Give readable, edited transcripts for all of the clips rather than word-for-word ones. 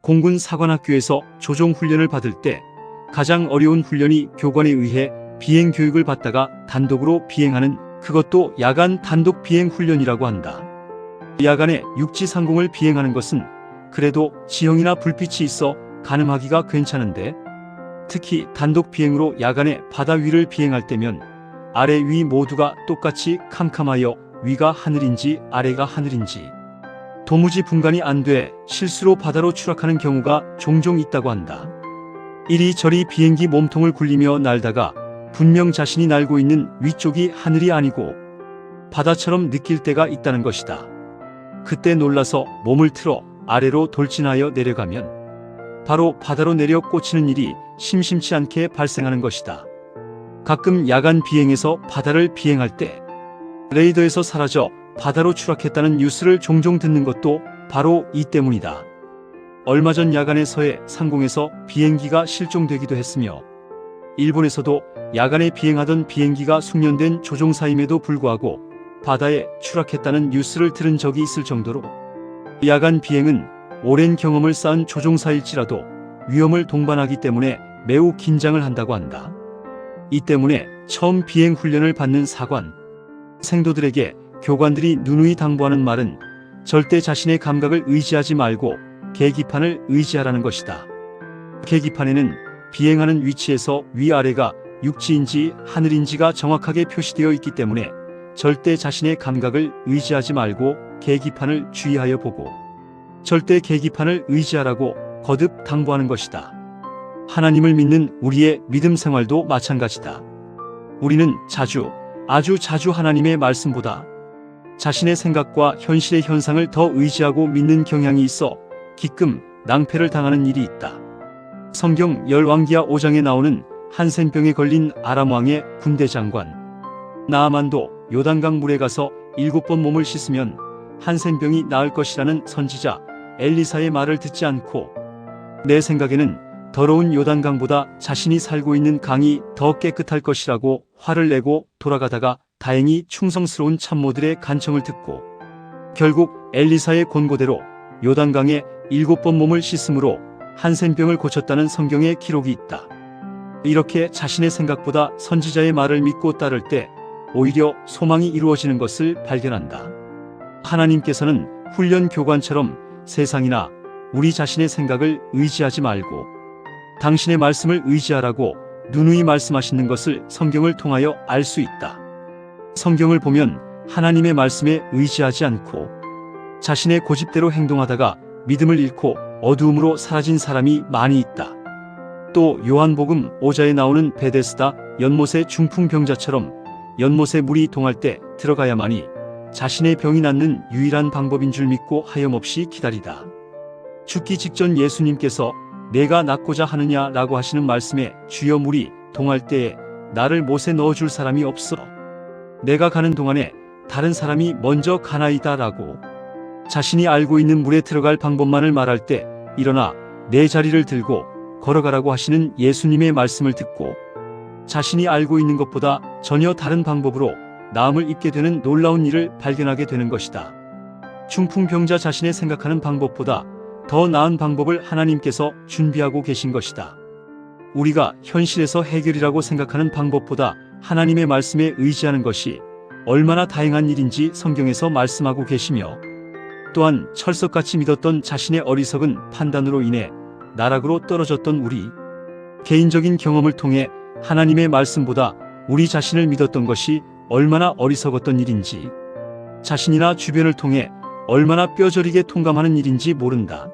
공군 사관학교에서 조종 훈련을 받을 때 가장 어려운 훈련이 교관에 의해 비행 교육을 받다가 단독으로 비행하는, 그것도 야간 단독 비행 훈련이라고 한다. 야간에 육지 상공을 비행하는 것은 그래도 지형이나 불빛이 있어 가늠하기가 괜찮은데, 특히 단독 비행으로 야간에 바다 위를 비행할 때면 아래 위 모두가 똑같이 캄캄하여 위가 하늘인지 아래가 하늘인지 도무지 분간이 안 돼 실수로 바다로 추락하는 경우가 종종 있다고 한다. 이리저리 비행기 몸통을 굴리며 날다가 분명 자신이 날고 있는 위쪽이 하늘이 아니고 바다처럼 느낄 때가 있다는 것이다. 그때 놀라서 몸을 틀어 아래로 돌진하여 내려가면 바로 바다로 내려 꽂히는 일이 심심치 않게 발생하는 것이다. 가끔 야간 비행에서 바다를 비행할 때 레이더에서 사라져 바다로 추락했다는 뉴스를 종종 듣는 것도 바로 이 때문이다. 얼마 전 야간에 서해 상공에서 비행기가 실종되기도 했으며, 일본에서도 야간에 비행하던 비행기가 숙련된 조종사임에도 불구하고 바다에 추락했다는 뉴스를 들은 적이 있을 정도로 야간 비행은 오랜 경험을 쌓은 조종사일지라도 위험을 동반하기 때문에 매우 긴장을 한다고 한다. 이 때문에 처음 비행 훈련을 받는 사관, 생도들에게 교관들이 누누이 당부하는 말은 절대 자신의 감각을 의지하지 말고 계기판을 의지하라는 것이다. 계기판에는 비행하는 위치에서 위아래가 육지인지 하늘인지가 정확하게 표시되어 있기 때문에 절대 자신의 감각을 의지하지 말고 계기판을 주의하여 보고 절대 계기판을 의지하라고 거듭 당부하는 것이다. 하나님을 믿는 우리의 믿음 생활도 마찬가지다. 우리는 아주 자주 하나님의 말씀보다 자신의 생각과 현실의 현상을 더 의지하고 믿는 경향이 있어 기끔 낭패를 당하는 일이 있다. 성경 열왕기하 5장에 나오는 한센병에 걸린 아람 왕의 군대 장관 나아만도 요단강 물에 가서 7번 몸을 씻으면 한센병이 나을 것이라는 선지자 엘리사의 말을 듣지 않고 내 생각에는 더러운 요단강보다 자신이 살고 있는 강이 더 깨끗할 것이라고 화를 내고 돌아가다가 다행히 충성스러운 참모들의 간청을 듣고 결국 엘리사의 권고대로 요단강에 7번 몸을 씻음으로 한센병을 고쳤다는 성경의 기록이 있다. 이렇게 자신의 생각보다 선지자의 말을 믿고 따를 때 오히려 소망이 이루어지는 것을 발견한다. 하나님께서는 훈련 교관처럼 세상이나 우리 자신의 생각을 의지하지 말고 당신의 말씀을 의지하라고 누누이 말씀하시는 것을 성경을 통하여 알 수 있다. 성경을 보면 하나님의 말씀에 의지하지 않고 자신의 고집대로 행동하다가 믿음을 잃고 어두움으로 사라진 사람이 많이 있다. 또 요한복음 5장에 나오는 베데스다 연못의 중풍병자처럼 연못에 물이 동할 때 들어가야만이 자신의 병이 낫는 유일한 방법인 줄 믿고 하염없이 기다리다. 죽기 직전 예수님께서 내가 낫고자 하느냐라고 하시는 말씀에 주여 물이 동할 때에 나를 못에 넣어줄 사람이 없어. 내가 가는 동안에 다른 사람이 먼저 가나이다라고 자신이 알고 있는 물에 들어갈 방법만을 말할 때 일어나 내 자리를 들고 걸어가라고 하시는 예수님의 말씀을 듣고 자신이 알고 있는 것보다 전혀 다른 방법으로 나음을 입게 되는 놀라운 일을 발견하게 되는 것이다. 중풍병자 자신의 생각하는 방법보다 더 나은 방법을 하나님께서 준비하고 계신 것이다. 우리가 현실에서 해결이라고 생각하는 방법보다 하나님의 말씀에 의지하는 것이 얼마나 다행한 일인지 성경에서 말씀하고 계시며, 또한 철석같이 믿었던 자신의 어리석은 판단으로 인해 나락으로 떨어졌던 우리, 개인적인 경험을 통해 하나님의 말씀보다 우리 자신을 믿었던 것이 얼마나 어리석었던 일인지, 자신이나 주변을 통해 얼마나 뼈저리게 통감하는 일인지 모른다.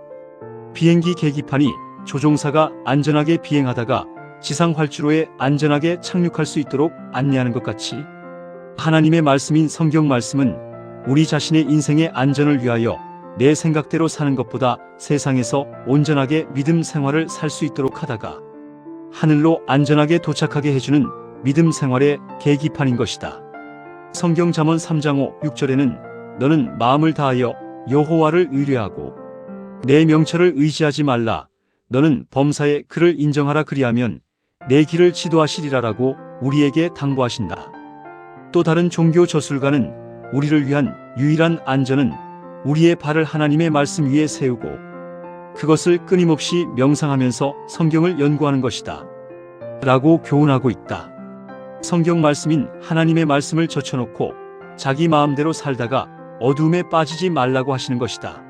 비행기 계기판이 조종사가 안전하게 비행하다가 지상 활주로에 안전하게 착륙할 수 있도록 안내하는 것 같이 하나님의 말씀인 성경 말씀은 우리 자신의 인생의 안전을 위하여 내 생각대로 사는 것보다 세상에서 온전하게 믿음 생활을 살 수 있도록 하다가 하늘로 안전하게 도착하게 해주는 믿음 생활의 계기판인 것이다. 성경 잠언 3장 5, 6절에는 너는 마음을 다하여 여호와를 의뢰하고 내 명철을 의지하지 말라. 너는 범사에 그를 인정하라. 그리하면 내 길을 지도하시리라라고 우리에게 당부하신다. 또 다른 종교 저술가는 우리를 위한 유일한 안전은 우리의 발을 하나님의 말씀 위에 세우고 그것을 끊임없이 명상하면서 성경을 연구하는 것이다. 라고 교훈하고 있다. 성경 말씀인 하나님의 말씀을 젖혀놓고 자기 마음대로 살다가 어두움에 빠지지 말라고 하시는 것이다.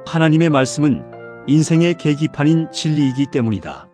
하나님의 말씀은 인생의 계기판인 진리이기 때문이다.